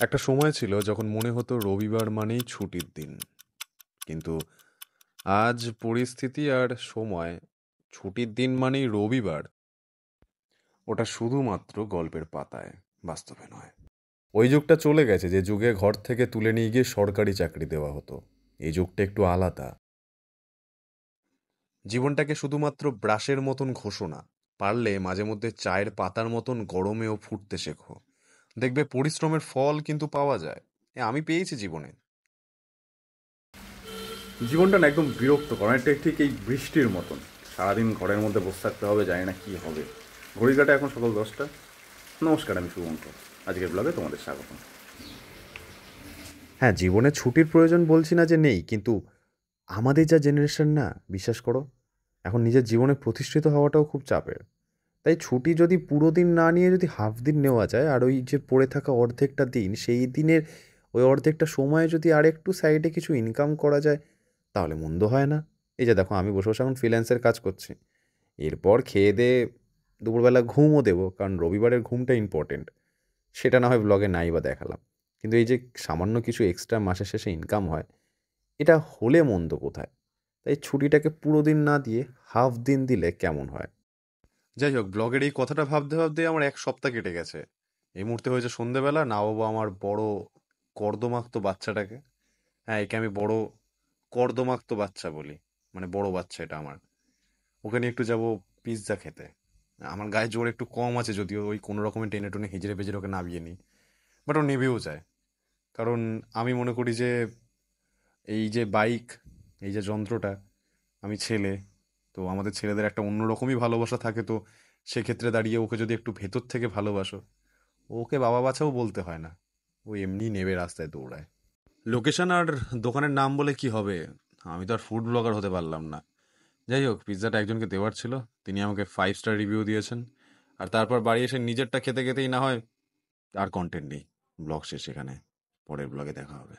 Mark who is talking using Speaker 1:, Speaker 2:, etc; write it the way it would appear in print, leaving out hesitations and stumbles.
Speaker 1: একটা সময় ছিল যখন মনে হতো রবিবার মানেই ছুটির দিন। কিন্তু আজ পরিস্থিতি আর সময় ছুটির দিন মানেই রবিবার ওটা শুধুমাত্র গল্পের পাতায়, বাস্তবে নয়। ওই যুগটা চলে গেছে যে যুগে ঘর থেকে তুলে নিয়ে গিয়ে সরকারি চাকরি দেওয়া হতো। এই যুগটা একটু আলাদা। জীবনটাকে শুধুমাত্র ব্রাশের মতন ঘষো না, পারলে মাঝে মধ্যে চায়ের পাতার মতন গরমেও ফুটতে শেখো। দেখবে পরিশ্রমের ফল কিন্তু পাওয়া যায়। আমি পেয়েছি জীবনে।
Speaker 2: জীবনটা না একদম বিরক্তকর, অনেকটা ঠিক এই বৃষ্টির মতন। সারাদিন ঘরের মধ্যে বসে থাকতে হবে, জানি না কী হবে। ঘড়ি কাটা এখন সকাল 10টা। নমস্কার, আমি শুভঙ্কর। আজকের ব্লগে তোমাদের স্বাগত।
Speaker 1: হ্যাঁ, জীবনে ছুটির প্রয়োজন বলছি না যে নেই, কিন্তু আমাদের যা জেনারেশন না, বিশ্বাস করো, এখন নিজের জীবনে প্রতিষ্ঠিত হওয়াটাও খুব চাপের। তাই ছুটি যদি পুরো দিন না নিয়ে যদি হাফ দিন নেওয়া যায়, আর ওই যে পড়ে থাকা অর্ধেকটা দিন, সেই দিনের ওই অর্ধেকটা সময়ে যদি আর একটু সাইডে কিছু ইনকাম করা যায়, তাহলে মন্দ হয় না। এই যে দেখো, আমি বসে বসে এখন ফ্রিল্যান্সের কাজ করছি। এরপর খেয়ে দিয়ে দুপুরবেলা ঘুমও দেবো, কারণ রবিবারের ঘুমটা ইম্পর্টেন্ট। সেটা না হয় ব্লগে নাই বা দেখালাম, কিন্তু এই যে সামান্য কিছু এক্সট্রা মাসের শেষে ইনকাম হয়, এটা হলে মন্দ কোথায়? তাই ছুটিটাকে পুরো দিন না দিয়ে হাফ দিন দিলে কেমন হয়? যাই হোক, ব্লগের এই কথাটা ভাবতে ভাবতে আমার এক সপ্তাহ কেটে গেছে। এই মুহূর্তে হয়েছে সন্ধেবেলা, নামাবো আমার বড় কর্দমাক্ত বাচ্চাটাকে। হ্যাঁ, একে আমি বড় কর্দমাক্ত বাচ্চা বলি, মানে বড় বাচ্চা এটা আমার। ওকে নিয়ে একটু যাবো পিৎজা খেতে। আমার গায়ে জোর একটু কম আছে, যদিও ওই কোনো রকমে টেনে টুনে হিজড়ে পেজড়ে ওকে নামিয়ে নিই। বাট ও নেবেও যায়। কারণ আমি মনে করি যে এই যে বাইক, এই যে যন্ত্রটা, আমি ছেলে, তো আমাদের ছেলেদের একটা অন্যরকমই ভালোবাসা থাকে। তো সেক্ষেত্রে দাঁড়িয়ে ওকে যদি একটু ভেতর থেকে ভালোবাসো, ওকে বাবা বাছাও বলতে হয় না, ও এমনি নেবে, রাস্তায় দৌড়ায়। লোকেশন আর দোকানের নাম বলে কি হবে? আমি তো আর ফুড ব্লগার হতে পারলাম না। যাই হোক, পিৎজাটা একজনকে দেওয়ার ছিল, তিনি আমাকে 5 স্টার রিভিউ দিয়েছেন। আর তারপর বাড়ি এসে নিজেরটা খেতে খেতেই না হয় আর কন্টেন্ট নেই। ব্লগ শেষ এখানে, পরের ব্লগে দেখা হবে।